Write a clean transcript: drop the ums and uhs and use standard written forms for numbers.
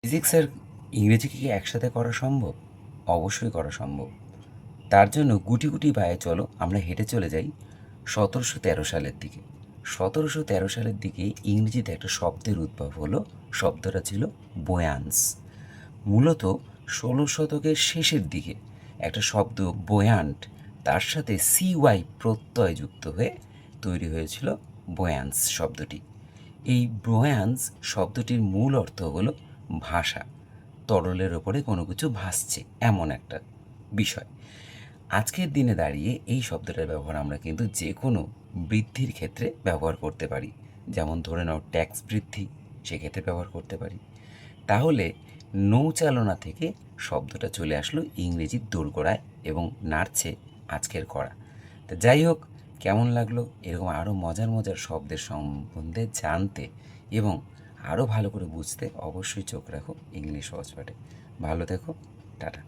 Physics আর ইংরেজিকে কি একসাথে করা সম্ভব? অবশ্যই করা সম্ভব। তার জন্য গুটি গুটি পায়ে চলো আমরা হেঁটে চলে যাই 1713 সালের দিকে। 1713 সালের দিকে ইংরেজিতে একটা শব্দের উদ্ভব হলো। শব্দটা ছিল বোয়ান্স। মূলত 16 শতকের শেষের দিকে একটা শব্দ বোয়ান্ট, তার সাথে CY প্রত্যয় যুক্ত হয়ে তৈরি হয়েছিল বোয়ান্স শব্দটি। এই বোয়ান্স শব্দটির মূল অর্থ হলো ভাষা, তরলের ওপরে কোনো কিছু ভাসছে এমন একটা বিষয়। আজকের দিনে দাঁড়িয়ে এই শব্দটার ব্যবহার আমরা কিন্তু যে কোনো বৃদ্ধির ক্ষেত্রে ব্যবহার করতে পারি। যেমন ধরে নাও ট্যাক্স বৃদ্ধি, সেক্ষেত্রে ব্যবহার করতে পারি। তাহলে নৌচালনা থেকে শব্দটা চলে আসলো ইংরেজির দোরগোড়ায় এবং নাড়ছে আজকের কড়া। তা যাই হোক, কেমন লাগলো এরকম আরও মজার মজার শব্দের সম্বন্ধে জানতে এবং আরও ভালো করে বুঝতে? অবশ্যই চোখ রাখো ইংলিশ সহজ পাঠে। ভালো থেকো, টাটা।